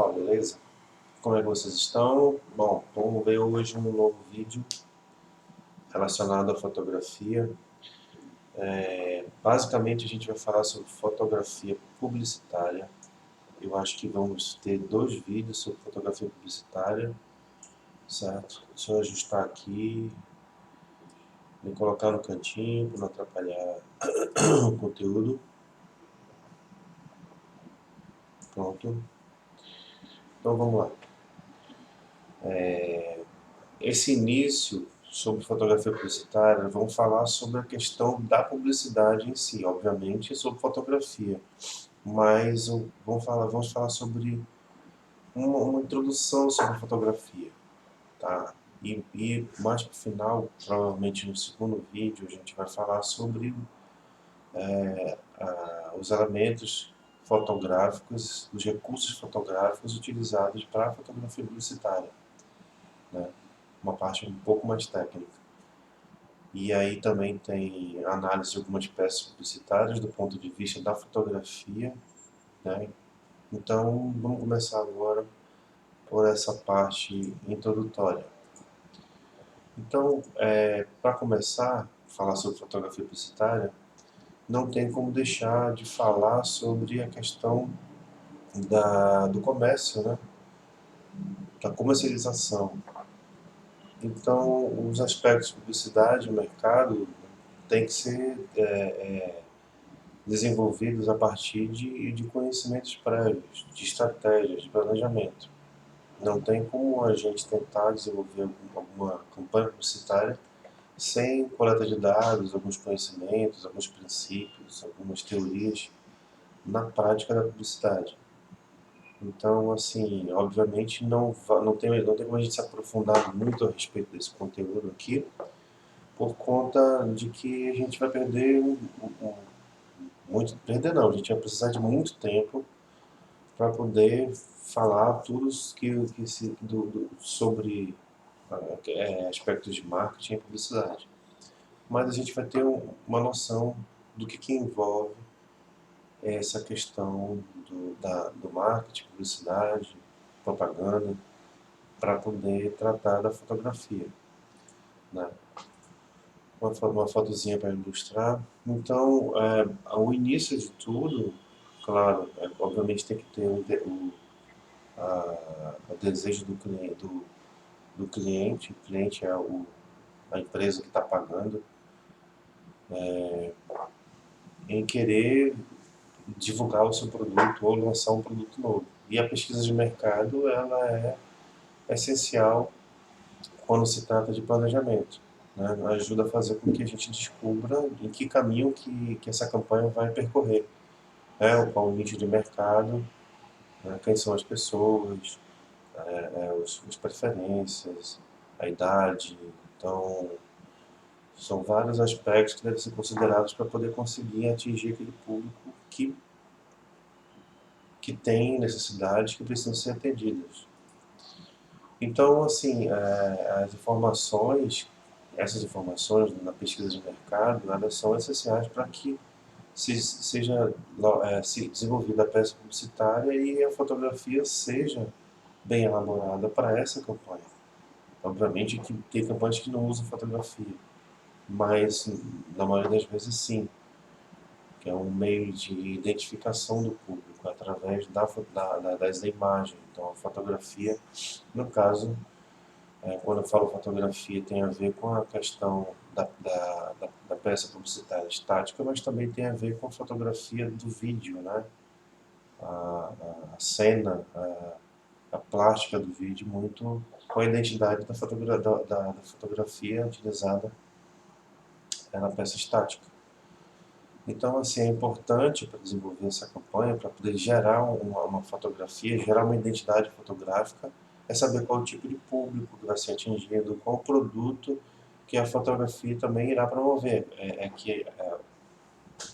Beleza? Como é que vocês estão? Bom, vamos ver hoje um novo vídeo relacionado à fotografia. Basicamente a gente vai falar sobre fotografia publicitária. Eu acho que vamos ter dois vídeos sobre fotografia publicitária, certo? Deixa eu ajustar aqui, me colocar no cantinho para não atrapalhar o conteúdo. Pronto. Então vamos lá. Esse início sobre fotografia publicitária, vamos falar sobre a questão da publicidade em si, obviamente sobre fotografia, mas vamos falar sobre uma introdução sobre fotografia, tá? E mais para o final, provavelmente no segundo vídeo, a gente vai falar sobre os elementos fotográficos, os recursos fotográficos utilizados para a fotografia publicitária, né? Uma parte um pouco mais técnica. E aí também tem análise de algumas peças publicitárias do ponto de vista da fotografia, né? Então, vamos começar agora por essa parte introdutória. Então, para começar a falar sobre fotografia publicitária, não tem como deixar de falar sobre a questão do comércio, né? Da comercialização. Então, os aspectos de publicidade, mercado, tem que ser desenvolvidos a partir de conhecimentos prévios, de estratégias, de planejamento. Não tem como a gente tentar desenvolver alguma campanha publicitária sem coleta de dados, alguns conhecimentos, alguns princípios, algumas teorias na prática da publicidade. Então, assim, obviamente não tem como a gente se aprofundar muito a respeito desse conteúdo aqui, por conta de que a gente vai perder perder não, a gente vai precisar de muito tempo para poder falar tudo sobre aspectos de marketing e publicidade. Mas a gente vai ter uma noção do que envolve essa questão do marketing, publicidade, propaganda, para poder tratar da fotografia, né? Uma fotozinha para ilustrar. Então, o início de tudo, claro, obviamente tem que ter o desejo do cliente. O cliente é a empresa que está pagando, em querer divulgar o seu produto ou lançar um produto novo. E a pesquisa de mercado, ela é essencial quando se trata de planejamento, né? Ajuda a fazer com que a gente descubra em que caminho que essa campanha vai percorrer, né? Qual o nicho de mercado, né? Quem são as pessoas, as preferências, a idade. Então, são vários aspectos que devem ser considerados para poder conseguir atingir aquele público que tem necessidades que precisam ser atendidas. Então, assim, essas informações na pesquisa de mercado, elas são essenciais para que seja se desenvolvida a peça publicitária e a fotografia seja bem elaborada para essa campanha. Obviamente que tem campanhas que não usam fotografia, mas na maioria das vezes sim, que é um meio de identificação do público através da imagem. Então a fotografia, no caso, quando eu falo fotografia, tem a ver com a questão da peça publicitária estática, mas também tem a ver com a fotografia do vídeo, né? A cena, a plástica do vídeo, muito com a identidade da fotografia utilizada na peça estática. Então, assim, é importante para desenvolver essa campanha, para poder gerar uma fotografia, gerar uma identidade fotográfica, é saber qual o tipo de público que vai ser atingido, qual o produto que a fotografia também irá promover.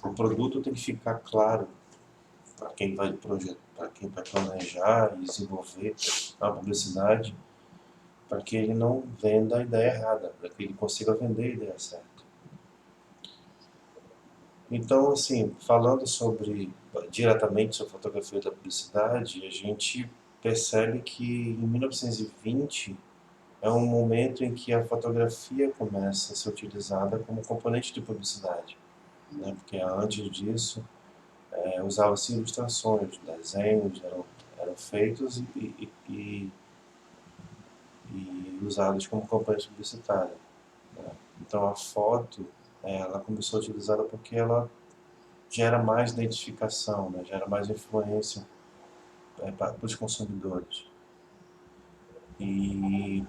O produto tem que ficar claro para quem vai projetar, para quem vai planejar e desenvolver a publicidade, para que ele não venda a ideia errada, para que ele consiga vender a ideia certa. Então, assim, falando diretamente sobre fotografia da publicidade, a gente percebe que em 1920 é um momento em que a fotografia começa a ser utilizada como componente de publicidade, né? Porque antes disso usava-se ilustrações, desenhos eram feitos e usados como componente publicitária, né? Então a foto ela começou a ser utilizada porque ela gera mais identificação, né? Gera mais influência para os consumidores. E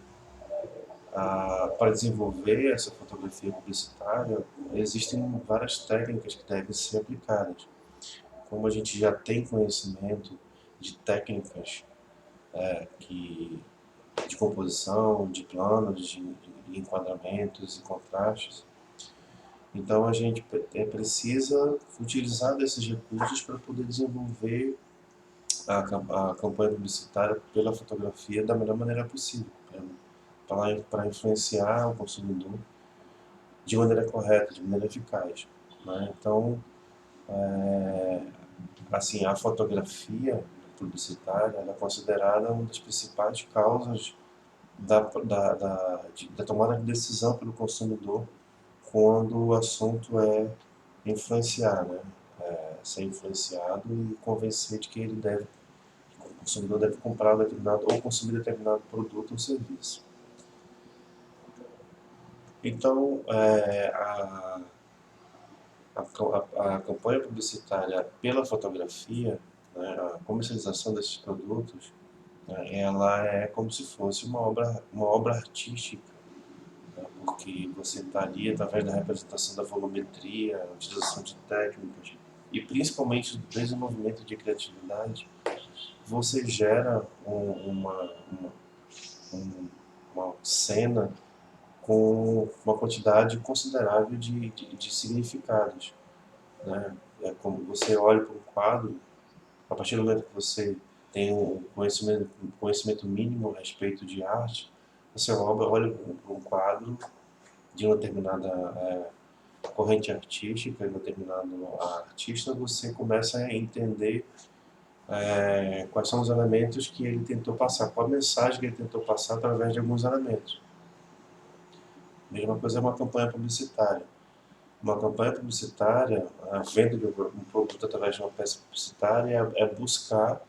para desenvolver essa fotografia publicitária, existem várias técnicas que devem ser aplicadas. Como a gente já tem conhecimento de técnicas que, de composição, de planos, de enquadramentos e contrastes, então a gente precisa utilizar desses recursos para poder desenvolver a campanha publicitária pela fotografia da melhor maneira possível, para influenciar o consumidor de maneira correta, de maneira eficaz, né? Então, assim, a fotografia publicitária ela é considerada uma das principais causas da tomada de decisão pelo consumidor quando o assunto é influenciar, né? Ser influenciado e convencer de que o consumidor deve comprar determinado ou consumir determinado produto ou serviço. Então, a campanha publicitária pela fotografia, né, a comercialização desses produtos, né, ela é como se fosse uma obra artística, né, porque você está ali através da representação da volumetria, a utilização de técnicas e principalmente do desenvolvimento de criatividade, você gera um- uma cena com uma quantidade considerável de significados, né? É como você olha para um quadro, a partir do momento que você tem um conhecimento mínimo a respeito de arte, você olha para um quadro de uma determinada corrente artística, de um determinado artista, você começa a entender quais são os elementos que ele tentou passar, qual a mensagem que ele tentou passar através de alguns elementos. A mesma coisa é uma campanha publicitária. Uma campanha publicitária, a venda de um produto através de uma peça publicitária é buscar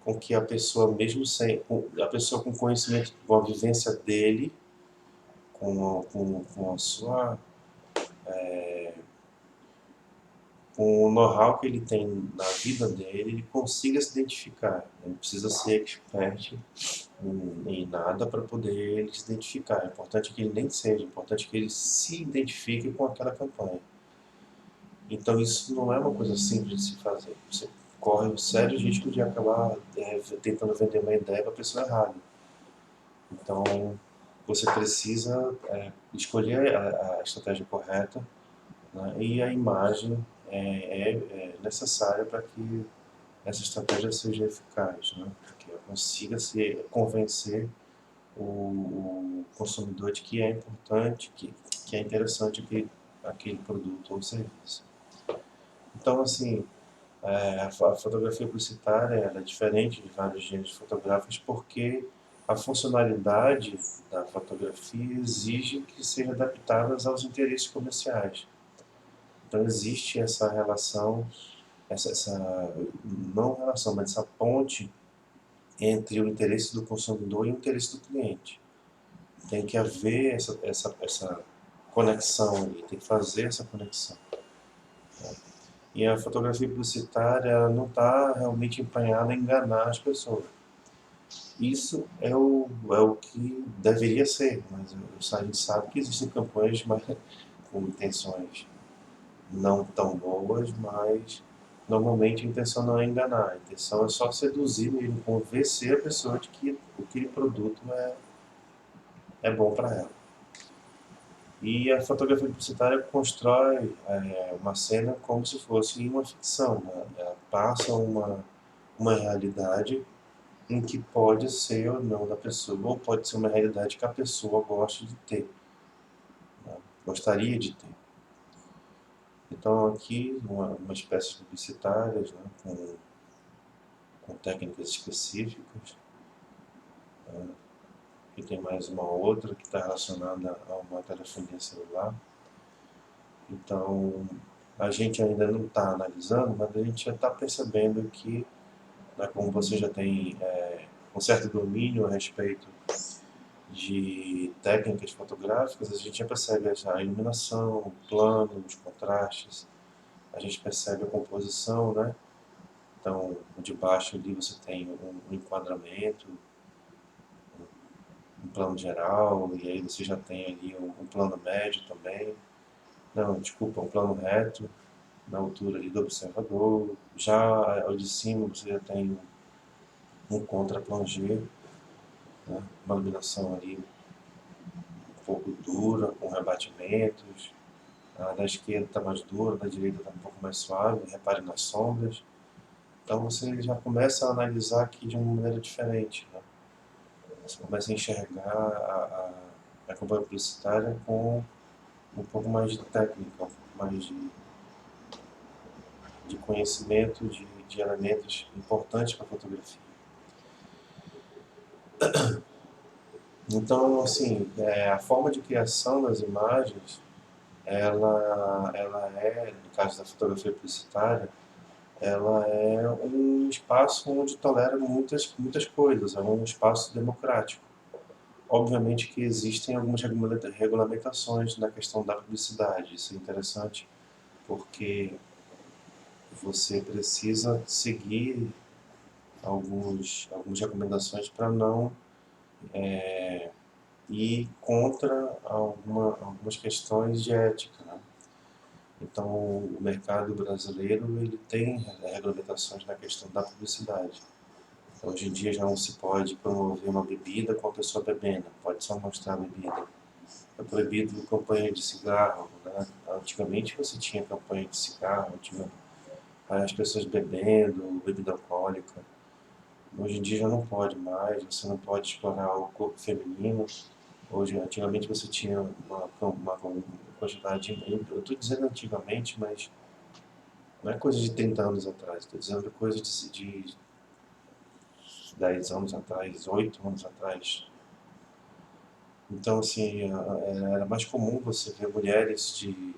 com que a pessoa, mesmo sem, a pessoa com conhecimento, com a vivência dele, com a sua, com o know-how que ele tem na vida dele, ele consiga se identificar. Não precisa ser expert em nada para poder ele se identificar. É importante que ele nem seja, é importante que ele se identifique com aquela campanha. Então isso não é uma coisa simples de se fazer. Você corre um sério risco de acabar tentando vender uma ideia para a pessoa errada. Então você precisa escolher a estratégia correta, né? E a imagem é necessária para que essa estratégia seja eficaz, né? Para que ela consiga se convencer o consumidor de que é importante, que é interessante aquele produto ou serviço. Então, assim, a fotografia publicitária ela é diferente de vários gêneros fotográficos porque a funcionalidade da fotografia exige que sejam adaptadas aos interesses comerciais. Então existe essa relação, essa não relação, mas essa ponte entre o interesse do consumidor e o interesse do cliente. Tem que haver essa conexão ali, tem que fazer essa conexão. E a fotografia publicitária não está realmente empenhada em enganar as pessoas. Isso é o que deveria ser, mas a gente sabe que existem campanhas com intenções não tão boas, mas normalmente a intenção não é enganar, a intenção é só seduzir mesmo, convencer a pessoa de que aquele produto é bom para ela. E a fotografia publicitária constrói uma cena como se fosse uma ficção, né? Ela passa uma realidade em que pode ser ou não da pessoa, ou pode ser uma realidade que a pessoa gosta de ter, né? Gostaria de ter. Então aqui, umas peças publicitárias, né, com técnicas específicas, E tem mais uma outra que está relacionada a uma telefonia celular. Então, a gente ainda não está analisando, mas a gente já está percebendo que, né, como você já tem um certo domínio a respeito de técnicas fotográficas, a gente já percebe a iluminação, o plano, os contrastes, a gente percebe a composição, né? Então, de baixo ali você tem um enquadramento, um plano geral, e aí você já tem ali um plano médio também. Não, desculpa, um plano reto, na altura ali do observador. Já ao de cima você já tem um contra-plongé, né? Uma iluminação ali um pouco dura, com rebatimentos. A da esquerda está mais dura, da direita está um pouco mais suave, repare nas sombras. Então você já começa a analisar aqui de uma maneira diferente, né? Você começa a enxergar a campanha publicitária com um pouco mais de técnica, um pouco mais de conhecimento de elementos importantes para a fotografia. Então, assim, a forma de criação das imagens, ela é, no caso da fotografia publicitária, ela é um espaço onde tolera muitas coisas, é um espaço democrático. Obviamente que existem algumas regulamentações na questão da publicidade, isso é interessante, porque você precisa seguir algumas recomendações para não ir contra algumas questões de ética, né? Então, o mercado brasileiro ele tem regulamentações na questão da publicidade. Então, hoje em dia já não se pode promover uma bebida com a pessoa bebendo, pode só mostrar a bebida. É proibido campanha de cigarro, né? Antigamente você tinha campanha de cigarro, tinha as pessoas bebendo, bebida alcoólica. Hoje em dia já não pode mais, você não pode explorar o corpo feminino. Hoje, antigamente você tinha uma quantidade, eu estou dizendo antigamente, mas não é coisa de 30 anos atrás, estou dizendo coisa de 10 anos atrás, 8 anos atrás. Então, assim, era mais comum você ver mulheres de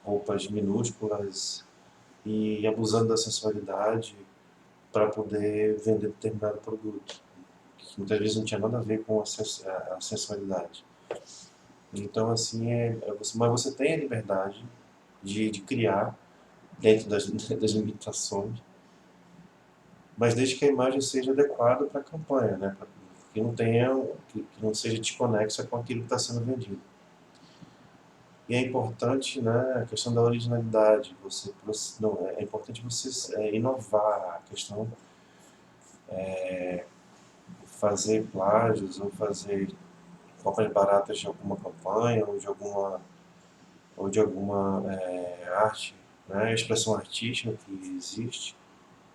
roupas minúsculas e abusando da sensualidade para poder vender determinado produto, que muitas vezes não tinha nada a ver com a sensualidade. Então, assim, mas você tem a liberdade de criar dentro das limitações, mas desde que a imagem seja adequada para a campanha, né? Que não tenha, que não seja desconexa com aquilo que está sendo vendido. E é importante, né, a questão da originalidade. Não, é importante você inovar a questão, fazer plágios ou fazer cópias baratas de alguma campanha ou de alguma arte, né, expressão artística que existe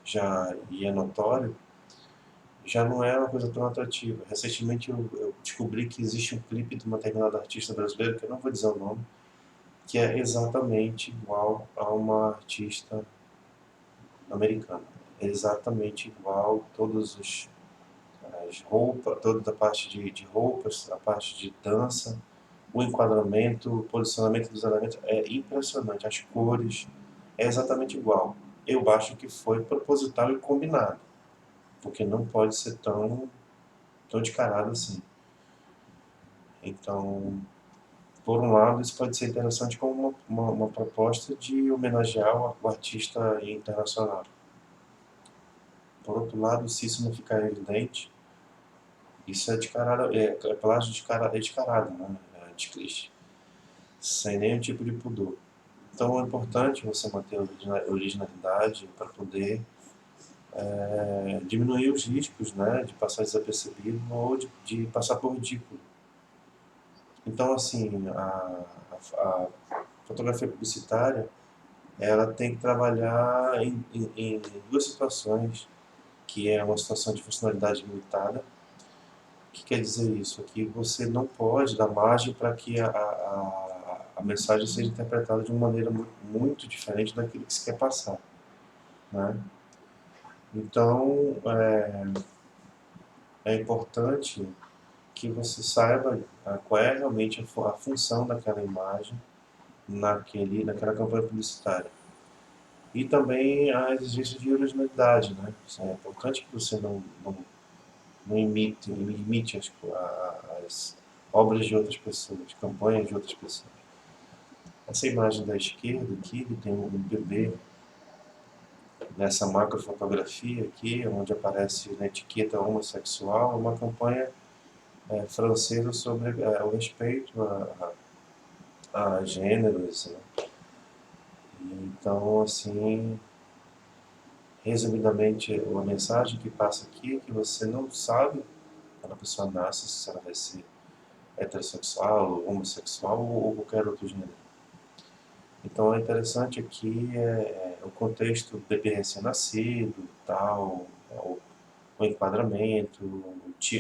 já e é notório, já não é uma coisa tão atrativa. Recentemente eu descobri que existe um clipe de uma determinada artista brasileira, que eu não vou dizer o nome, que é exatamente igual a uma artista americana. É exatamente igual, as roupas, toda a parte de roupas, a parte de dança, o enquadramento, o posicionamento dos elementos é impressionante. As cores é exatamente igual. Eu acho que foi proposital e combinado, porque não pode ser tão descarado assim. Então, por um lado, isso pode ser interessante como uma proposta de homenagear o artista internacional. Por outro lado, se isso não ficar evidente, isso é descarado, é plágio descarado, né? É desclixe, sem nenhum tipo de pudor. Então é importante você manter a originalidade para poder diminuir os riscos, né, de passar desapercebido ou de passar por ridículo. Então, assim, a fotografia publicitária ela tem que trabalhar em duas situações, que é uma situação de funcionalidade limitada. O que quer dizer isso? É que você não pode dar margem para que a mensagem seja interpretada de uma maneira muito diferente daquilo que se quer passar, né? Então, é importante que você saiba qual é realmente a função daquela imagem naquela campanha publicitária. E também a exigência de originalidade, né? É importante que você não imite as obras de outras pessoas, campanhas de outras pessoas. Essa imagem da esquerda aqui, que tem um bebê nessa macrofotografia aqui, onde aparece na etiqueta homossexual, uma campanha francesa sobre o respeito a gêneros, né? Então, assim, resumidamente, a mensagem que passa aqui é que você não sabe, quando a pessoa nasce, se ela vai ser heterossexual, homossexual ou qualquer outro gênero. Então, é interessante aqui o contexto do bebê recém-nascido, tal, o enquadramento,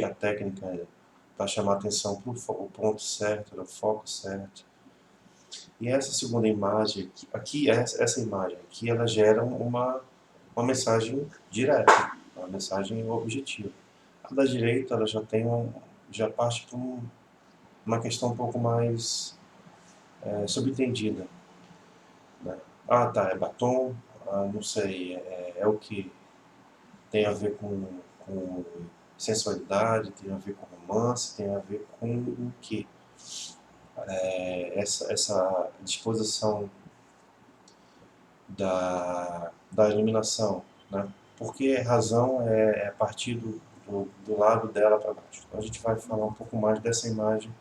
a técnica para chamar atenção para o ponto certo, o foco certo. E essa segunda imagem, essa imagem aqui, ela gera uma mensagem direta, uma mensagem objetiva. A da direita, ela já parte para uma questão um pouco mais subentendida, né? Ah, tá, é batom, não sei, é o que tem a ver com sensualidade, tem a ver com romance, tem a ver com o que? Essa disposição da iluminação, né? Porque razão é a partir do lado dela para baixo. Então a gente vai falar um pouco mais dessa imagem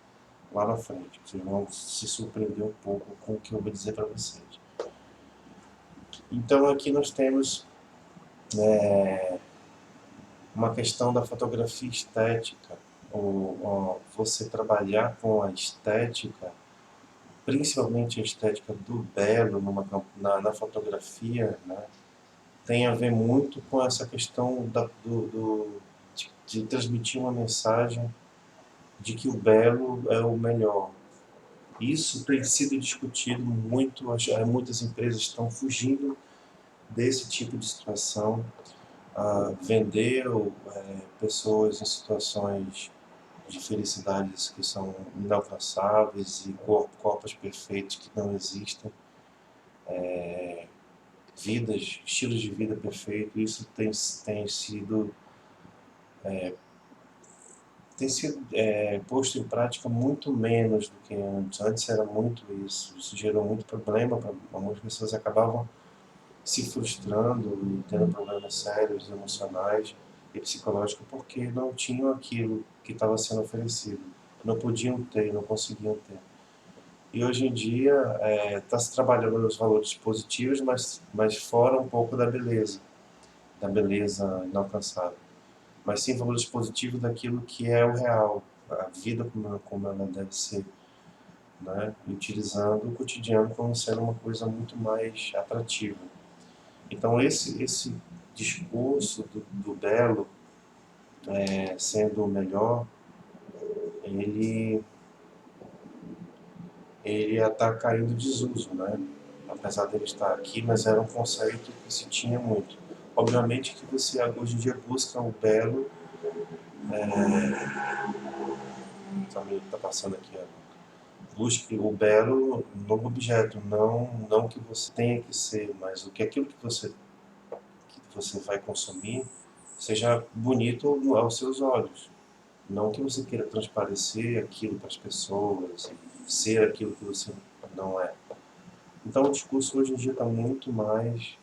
lá na frente. Vocês vão se surpreender um pouco com o que eu vou dizer para vocês. Então aqui nós temos uma questão da fotografia estética, ou você trabalhar com a estética, principalmente a estética do belo na fotografia, né? Tem a ver muito com essa questão de transmitir uma mensagem de que o belo é o melhor. Isso tem sido discutido muito, muitas empresas estão fugindo desse tipo de situação, vender pessoas em situações de felicidades que são inalcançáveis e corpos perfeitos que não existem, estilos de vida perfeitos. Isso tem sido posto em prática muito menos do que antes. Antes era muito isso. Isso gerou muito problema para algumas pessoas, acabavam se frustrando e tendo problemas sérios, emocionais e psicológicos, porque não tinham aquilo que estava sendo oferecido. Não podiam ter, não conseguiam ter. E hoje em dia está se trabalhando nos valores positivos, mas fora um pouco da beleza inalcançável. Mas sim valores positivos daquilo que é o real, a vida como ela deve ser, né? E utilizando o cotidiano como sendo uma coisa muito mais atrativa. Então esse discurso do belo sendo o melhor, ele ele está caindo em desuso, né? Apesar dele estar aqui, mas era um conceito que se tinha muito. Obviamente que você hoje em dia busca o belo, também está passando aqui, busque o belo no objeto, não que você tenha que ser, mas o que aquilo que você vai consumir seja bonito aos seus olhos. Não que você queira transparecer aquilo para as pessoas, ser aquilo que você não é. Então o discurso hoje em dia está muito mais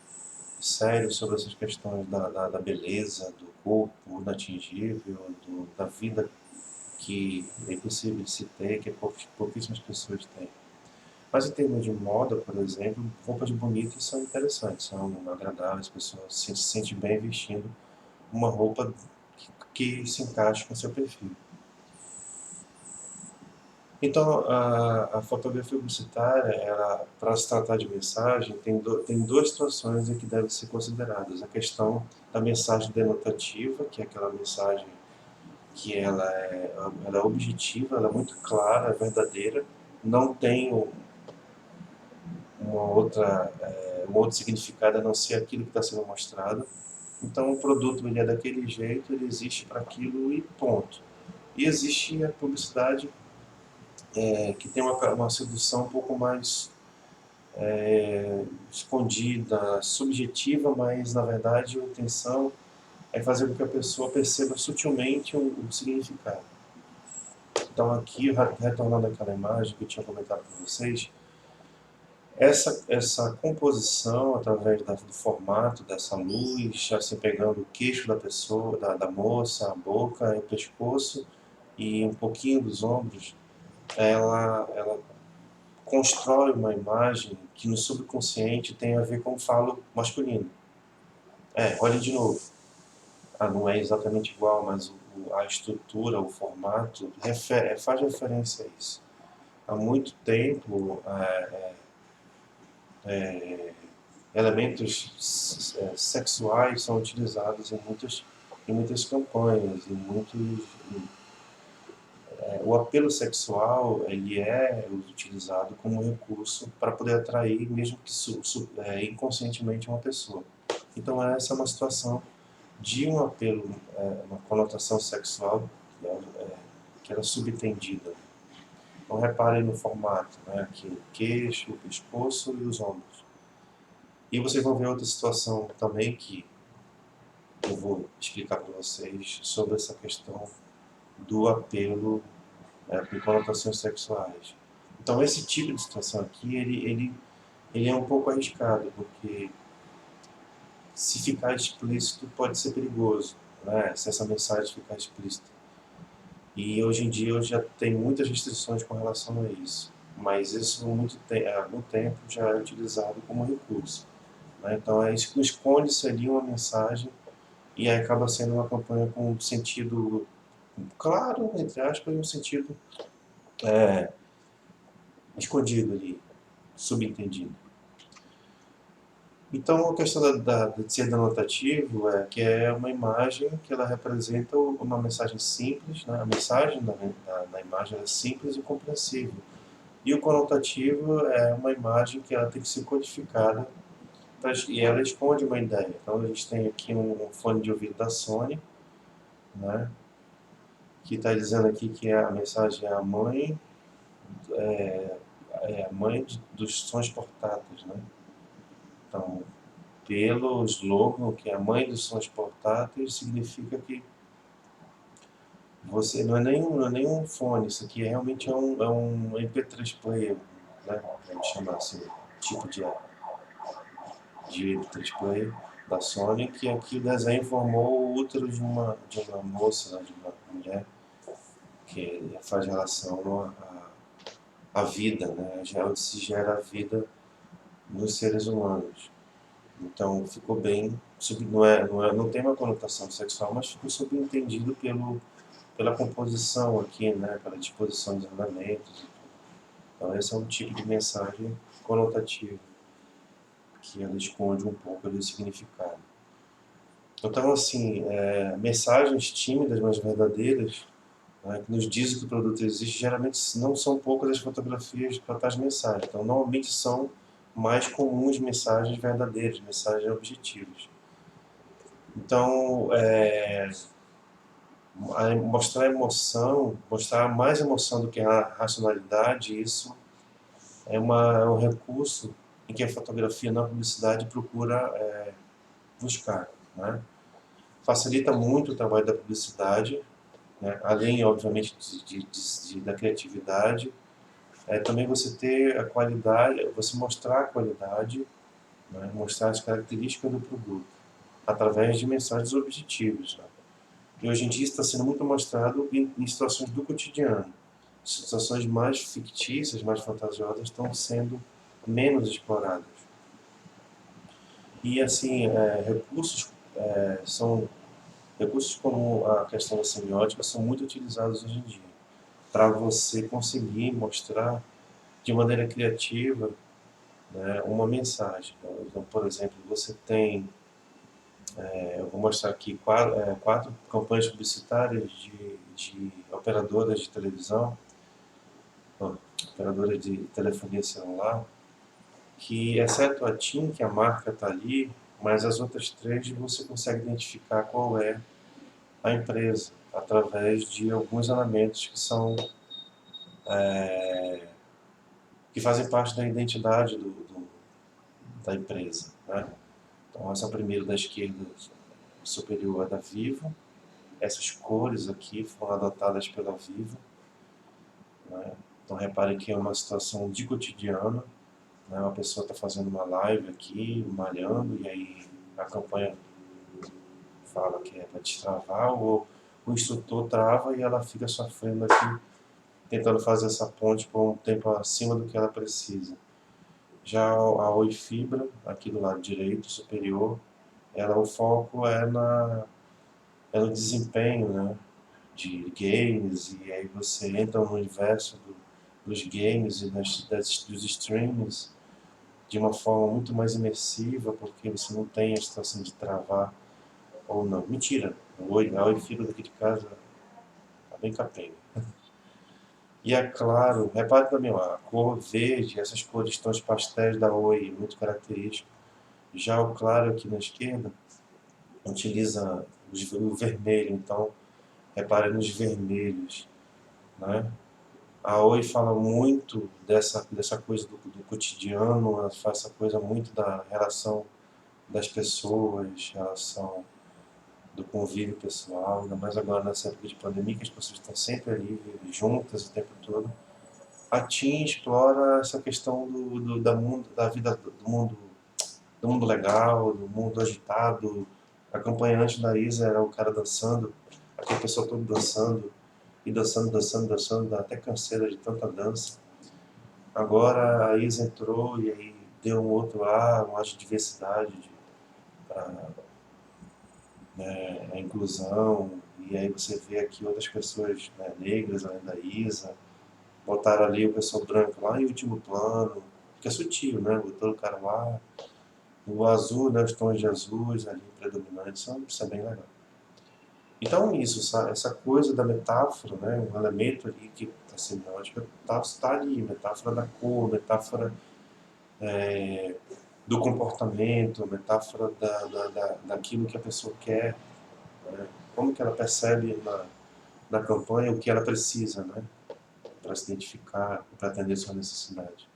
sério sobre essas questões da beleza, do corpo inatingível, da vida que é impossível de se ter, que pouquíssimas pessoas têm. Mas em termos de moda, por exemplo, roupas bonitas são interessantes, são agradáveis, as pessoas se sentem bem vestindo uma roupa que se encaixe com seu perfil. Então, a fotografia publicitária, para se tratar de mensagem, tem duas situações em que devem ser consideradas. A questão da mensagem denotativa, que é aquela mensagem que ela é objetiva, ela é muito clara, é verdadeira, não tem uma outra, um outro significado a não ser aquilo que está sendo mostrado. Então o produto ele é daquele jeito, ele existe para aquilo e ponto. E existe a publicidade que tem uma sedução um pouco mais escondida, subjetiva, mas na verdade a intenção é fazer com que a pessoa perceba sutilmente o significado. Então aqui, retornando àquela imagem que eu tinha comentado com vocês, essa composição através do formato dessa luz, assim pegando o queixo da pessoa, da moça, a boca, o pescoço e um pouquinho dos ombros, ela constrói uma imagem que no subconsciente tem a ver com o falo masculino. Olha de novo. Não é exatamente igual, mas a estrutura, o formato faz referência a isso. Há muito tempo, elementos sexuais são utilizados em muitas campanhas, o apelo sexual ele é utilizado como recurso para poder atrair, mesmo que inconscientemente, uma pessoa. Então essa é uma situação de um apelo, uma conotação sexual que era subentendida. Então reparem no formato, né? Aqui o queixo, o pescoço e os ombros. E vocês vão ver outra situação também que eu vou explicar para vocês sobre essa questão do apelo com conotações sexuais. Então esse tipo de situação aqui, ele é um pouco arriscado, porque se ficar explícito pode ser perigoso, né? Se essa mensagem ficar explícita. E hoje em dia eu já tenho muitas restrições com relação a isso, mas isso há algum tempo já é utilizado como recurso, né? Então esconde-se ali uma mensagem e aí acaba sendo uma campanha com um sentido claro, entre aspas, e um sentido escondido ali, subentendido. Então a questão de ser denotativo é que é uma imagem que ela representa uma mensagem simples, né? A mensagem da imagem é simples e compreensível. E o conotativo é uma imagem que ela tem que ser codificada e ela esconde uma ideia. Então a gente tem aqui um fone de ouvido da Sony, né, que está dizendo aqui que a mensagem é a mãe dos sons portáteis, né? Então, pelo slogan, que é a mãe dos sons portáteis, significa que você não é nem um fone, isso aqui realmente é um MP3 player, né? Vamos chamar assim, tipo de MP3 player da Sony, que aqui o desenho formou o útero de uma moça, né, de uma mulher, que faz relação à vida, né? Onde se gera a vida nos seres humanos. Então ficou bem, não tem uma conotação sexual, mas ficou subentendido pela composição aqui, né? Pela disposição dos elementos. Então esse é um tipo de mensagem conotativa, que ela esconde um pouco do significado. Então, assim, mensagens tímidas, mas verdadeiras, né, que nos dizem que o produto existe, geralmente não são poucas as fotografias para tais mensagens. Então, normalmente são mais comuns mensagens verdadeiras, mensagens objetivas. Então, mostrar emoção, mostrar mais emoção do que a racionalidade, isso é um recurso em que a fotografia na publicidade procura buscar, né? Facilita muito o trabalho da publicidade, né? Além, obviamente, da criatividade, também você ter a qualidade, você mostrar a qualidade, né? Mostrar as características do produto, através de mensagens objetivas, né? E hoje em dia está sendo muito mostrado em situações do cotidiano. Situações mais fictícias, mais fantasiosas, estão sendo menos exploradas. E, assim, recursos como a questão da semiótica são muito utilizados hoje em dia, para você conseguir mostrar de maneira criativa, né, uma mensagem. Então, por exemplo, você tem, eu vou mostrar aqui quatro campanhas publicitárias de operadoras de televisão, não, operadoras de telefonia celular, que, exceto a TIM, que a marca está ali, mas as outras três você consegue identificar qual é a empresa, através de alguns elementos que são que fazem parte da identidade da empresa, né? Então, essa primeira da esquerda superior é da Vivo. Essas cores aqui foram adotadas pela Vivo, né? Então, repare que é uma situação de cotidiano, né? Uma pessoa está fazendo uma live aqui, malhando, e aí a campanha fala que é para destravar, ou o instrutor trava e ela fica sofrendo aqui, tentando fazer essa ponte por um tempo acima do que ela precisa. Já a Oi Fibra, aqui do lado direito, superior, o foco é no desempenho, né, de games, e aí você entra no universo dos games e dos streams de uma forma muito mais imersiva, porque você não tem a situação de travar ou não. Mentira, a Oi Fibra daqui de casa tá bem capenga. E é claro, repare também, ó, a cor verde, essas cores tons pastéis da Oi, muito característico. Já o claro aqui na esquerda utiliza o vermelho, então repare nos vermelhos, né? A Oi fala muito dessa coisa do cotidiano, ela faz essa coisa muito da relação das pessoas, relação do convívio pessoal, ainda mais agora nessa época de pandemia, que as pessoas estão sempre ali, juntas o tempo todo. A TIM explora essa questão da vida do mundo legal, do mundo agitado. Acompanhante da Isa era o cara dançando, aquele pessoal todo dançando, e dançando, dançando, dançando, dá até canseira de tanta dança. Agora a Isa entrou e aí deu um outro ar, um ar de diversidade, para a inclusão, e aí você vê aqui outras pessoas, né, negras além da Isa, botaram ali o pessoal branco lá em último plano, fica sutil, né? Botou o cara lá, o azul, né, os tons de azuis ali predominantes, isso é bem legal. Então isso, essa coisa da metáfora, né, um elemento ali que a semiótica está ali, metáfora da cor, metáfora do comportamento, metáfora daquilo que a pessoa quer, né, como que ela percebe na campanha o que ela precisa, né, para se identificar, para atender sua necessidade.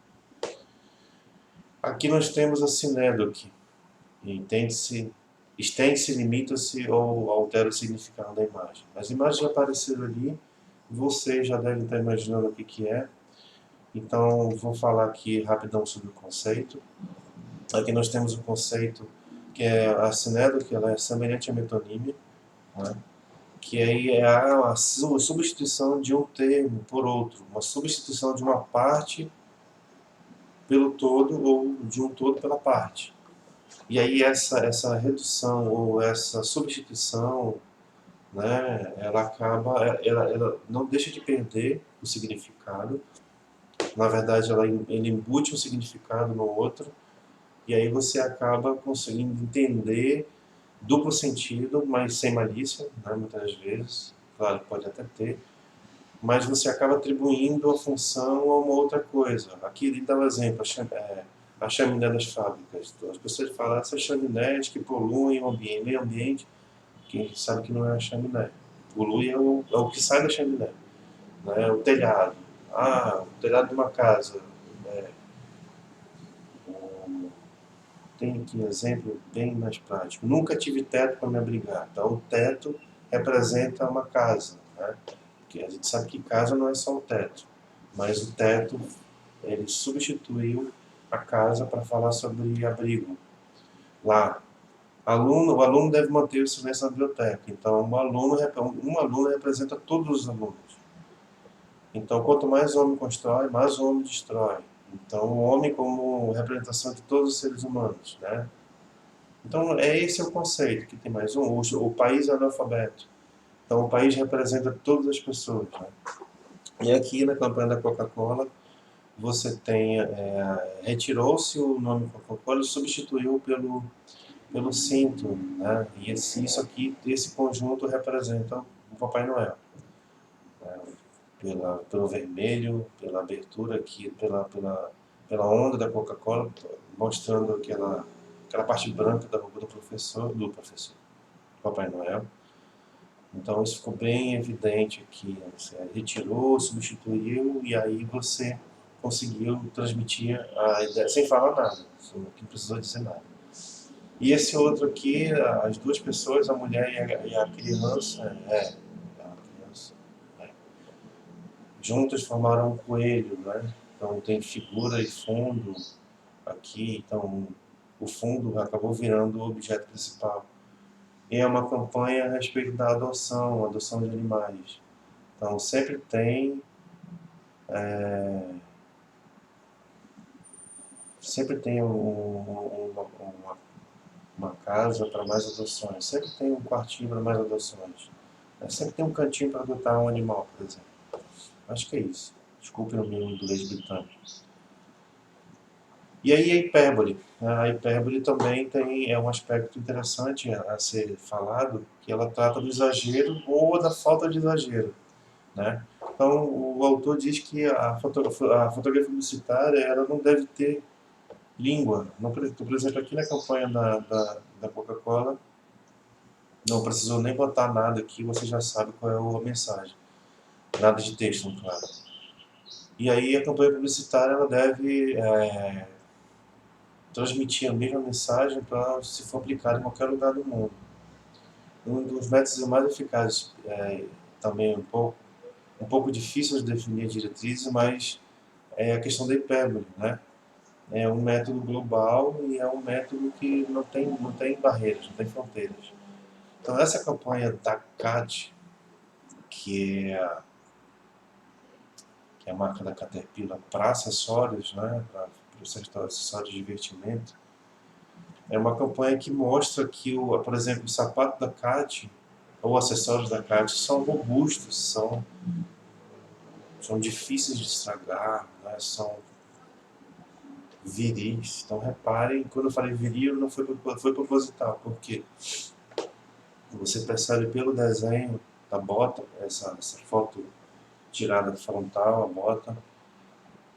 Aqui nós temos a sinédoque, entende-se, estende-se, limita-se ou altera o significado da imagem. As imagens já apareceram ali, vocês já devem estar imaginando o que é, então vou falar aqui rapidão sobre o conceito. Aqui nós temos o conceito que é a sinédoque, ela é semelhante à metonímia, né? Que aí é a substituição de um termo por outro, uma substituição de uma parte pelo todo ou de um todo pela parte. E aí essa redução ou essa substituição, né, ela não deixa de perder o significado. Na verdade, ele embute um significado no outro, e aí você acaba conseguindo entender duplo sentido, mas sem malícia, né, muitas vezes. Claro, pode até ter, mas você acaba atribuindo a função a uma outra coisa. Aqui ele dá um exemplo, a chaminé das fábricas. As pessoas falam essas chaminés que poluem o ambiente, meio ambiente, que a gente sabe que não é a chaminé. Polui é o que sai da chaminé, né? O telhado. Ah, o telhado de uma casa. É, tem aqui um exemplo bem mais prático. Nunca tive teto para me abrigar. Então, o teto representa uma casa, né? Porque a gente sabe que casa não é só o teto, mas o teto ele substituiu a casa para falar sobre abrigo. Lá, o aluno deve manter o silêncio na biblioteca. Então, um aluno representa todos os alunos. Então, quanto mais o homem constrói, mais o homem destrói. Então, o homem como representação de todos os seres humanos, né? Então, esse é o conceito, que tem mais um. O país é analfabeto. Então, o país representa todas as pessoas, né? E aqui na campanha da Coca-Cola, você tem, retirou-se o nome Coca-Cola e substituiu pelo cinto, né? E isso aqui, esse conjunto representa o Papai Noel, né? Pelo vermelho, pela abertura aqui, pela onda da Coca-Cola, mostrando aquela parte branca da roupa do professor, Papai Noel. Então isso ficou bem evidente aqui, né? Você retirou, substituiu e aí você conseguiu transmitir a ideia sem falar nada, você não precisou dizer nada. E esse outro aqui, as duas pessoas, a mulher e a criança, é, juntas formaram um coelho, né? Então tem figura e fundo aqui, então o fundo acabou virando o objeto principal. E é uma campanha a respeito da adoção de animais. Então sempre tem uma casa para mais adoções, sempre tem um quartinho para mais adoções. Sempre tem um cantinho para adotar um animal, por exemplo. Acho que é isso. Desculpe o meu inglês britânico. E aí a hipérbole. A hipérbole também é um aspecto interessante a ser falado, que ela trata do exagero ou da falta de exagero, né? Então, o autor diz que a fotografia publicitária ela não deve ter língua. Não, por exemplo, aqui na campanha da Coca-Cola, não precisou nem botar nada aqui, você já sabe qual é a mensagem. Nada de texto, claro. E aí a campanha publicitária ela deve transmitir a mesma mensagem para se for aplicada em qualquer lugar do mundo. Um dos métodos mais eficazes, também um pouco difícil de definir diretrizes, mas é a questão da hipérbole, né? É um método global e é um método que não tem barreiras, não tem fronteiras. Então essa campanha da CAT, que é a marca da Caterpillar para acessórios, né, para os acessórios de divertimento, é uma campanha que mostra que, por exemplo, o sapato da CAT ou acessórios da CAT são robustos, são difíceis de estragar, né, são viris. Então reparem, quando eu falei viril não foi proposital, porque você percebe pelo desenho da bota, essa foto tirada frontal, a bota,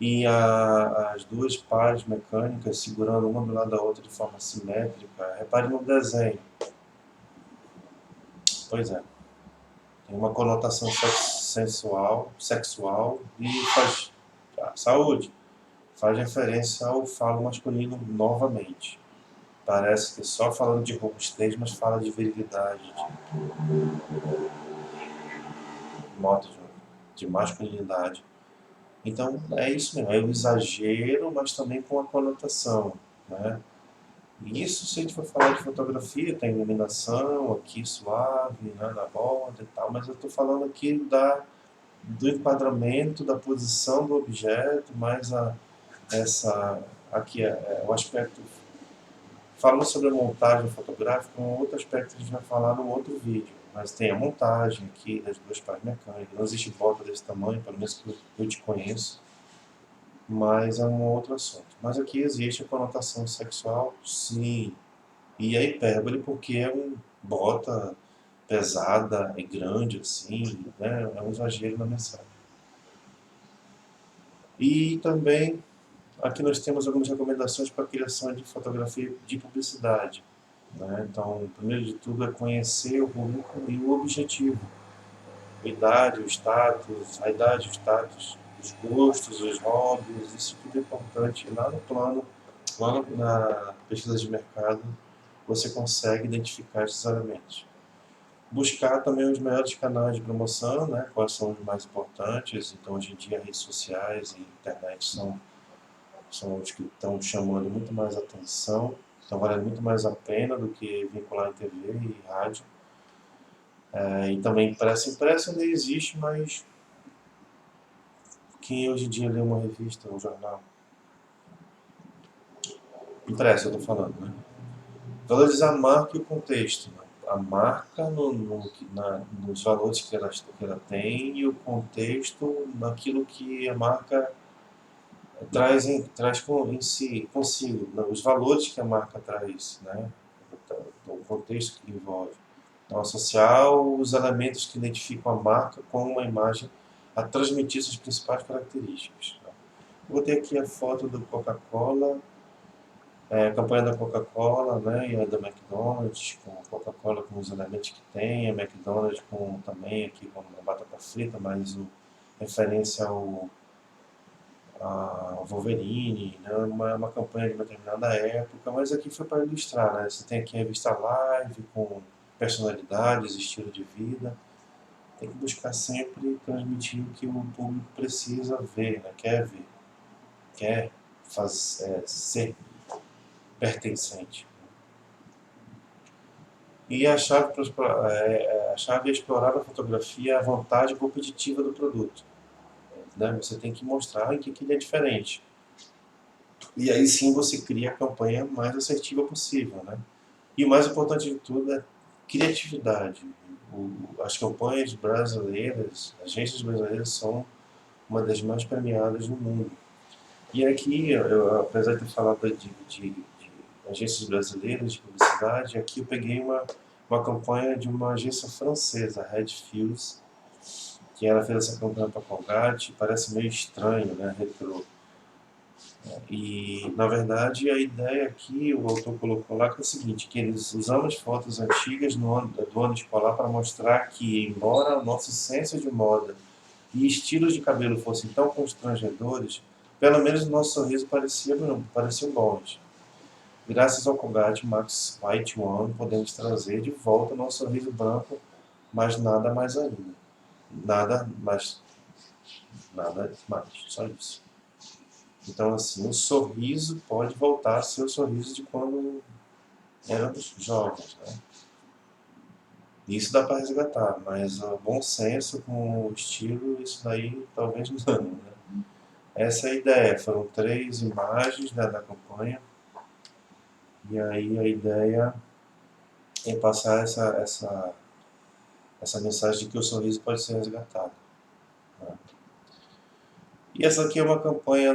e as duas pares mecânicas segurando uma do lado da outra de forma simétrica. Repare no desenho. Pois é, tem uma conotação sexual e faz saúde. Faz referência ao falo masculino novamente. Parece que só falando de robustez, mas fala de virilidade, de modo de masculinidade. Então é isso mesmo, é o exagero, mas também com a conotação, né? E isso, se a gente for falar de fotografia, tem iluminação aqui suave, né, na borda e tal, mas eu estou falando aqui do enquadramento, da posição do objeto, mais aqui o aspecto. Falando sobre a montagem fotográfica, um outro aspecto que a gente vai falar no outro vídeo, mas tem a montagem aqui das duas partes mecânicas, não existe bota desse tamanho, pelo menos que eu te conheço, mas é um outro assunto. Mas aqui existe a conotação sexual, sim, e a hipérbole porque é um bota pesada e grande assim, né? É um exagero na mensagem. E também aqui nós temos algumas recomendações para a criação de fotografia de publicidade, né? Então, primeiro de tudo é conhecer o público e o objetivo, a idade, a idade, o status, os gostos, os hobbies, isso tudo é importante. Lá no plano, na pesquisa de mercado, você consegue identificar esses elementos. Buscar também os melhores canais de promoção, né? Quais são os mais importantes. Então, hoje em dia, redes sociais e internet são os que estão chamando muito mais atenção, estão valendo muito mais a pena do que vincular em TV e rádio. E também impresso ainda existe, mas quem hoje em dia lê uma revista, um jornal? Impresso, eu estou falando, né? Valorizar a marca e o contexto, né? A marca nos valores que ela tem e o contexto naquilo que a marca traz em si, consigo, né? Os valores que a marca traz, né? O contexto que envolve. Então, associar os elementos que identificam a marca com uma imagem a transmitir suas principais características. Vou ter aqui a foto do Coca-Cola A campanha da Coca-Cola, né, e a da McDonald's, com a Coca-Cola com os elementos que tem, a McDonald's com também aqui com a batata frita, mas referência ao Wolverine, né, uma campanha de uma determinada época, mas aqui foi para ilustrar, né, você tem aqui a revista Live com personalidades, estilo de vida, tem que buscar sempre transmitir o que o público precisa ver, né, quer ser pertencente. E a chave é explorar na fotografia a vantagem competitiva do produto. Né? Você tem que mostrar em que ele é diferente. E aí sim você cria a campanha mais assertiva possível. Né? E o mais importante de tudo é criatividade. As campanhas brasileiras, agências brasileiras são uma das mais premiadas no mundo. E aqui, apesar de ter falado de agências brasileiras de publicidade, aqui eu peguei uma campanha de uma agência francesa, a Red Fuse, que ela fez essa campanha para Colgate, parece meio estranho, né, retrô. E, na verdade, a ideia aqui, o autor colocou lá, que é o seguinte, que eles usamos fotos antigas do ano escolar para mostrar que, embora a nossa essência de moda e estilos de cabelo fossem tão constrangedores, pelo menos o nosso sorriso parecia bons. Graças ao Colgate Max White One, podemos trazer de volta o nosso sorriso branco, mas nada mais ainda. Nada mais, nada mais, só isso. Então, assim, o sorriso pode voltar a ser o sorriso de quando éramos jovens, né? Isso dá para resgatar, mas o bom senso com o estilo, isso daí talvez não, né? Essa é a ideia. Foram 3 imagens, né, da campanha. E aí a ideia é passar essa mensagem de que o sorriso pode ser resgatado. Né? E essa aqui é uma campanha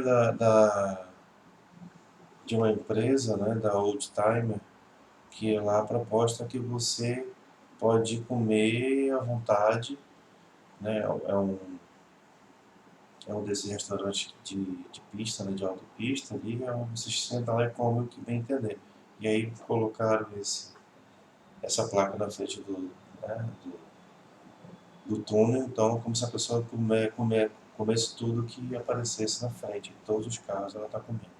de uma empresa, né, da Old Timer, que é lá a proposta que você pode comer à vontade. Né, é um desses restaurantes de pista, né, de autopista, ali, você senta lá e come o que bem entender. E aí colocaram essa placa na frente né, do túnel, então como se a pessoa comesse tudo que aparecesse na frente, em todos os carros ela está comendo.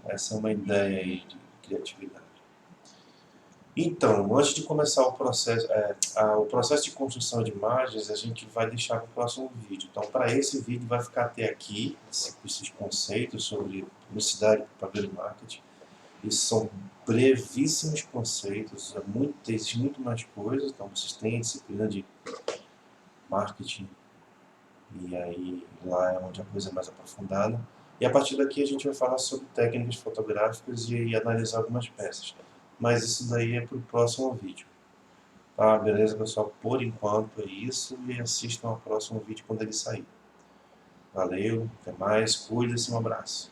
Essa é uma ideia aí de criatividade. Então, antes de começar o processo de construção de imagens, a gente vai deixar para o próximo vídeo. Então, para esse vídeo, vai ficar até aqui, esses conceitos sobre publicidade, propaganda e marketing. Esses são brevíssimos conceitos, existe muito mais coisas, então vocês têm a disciplina de marketing, e aí lá é onde a coisa é mais aprofundada. E a partir daqui a gente vai falar sobre técnicas fotográficas e analisar algumas peças. Mas isso daí é para o próximo vídeo. Tá, beleza, pessoal? Por enquanto é isso e assistam ao próximo vídeo quando ele sair. Valeu, até mais, cuide-se, um abraço.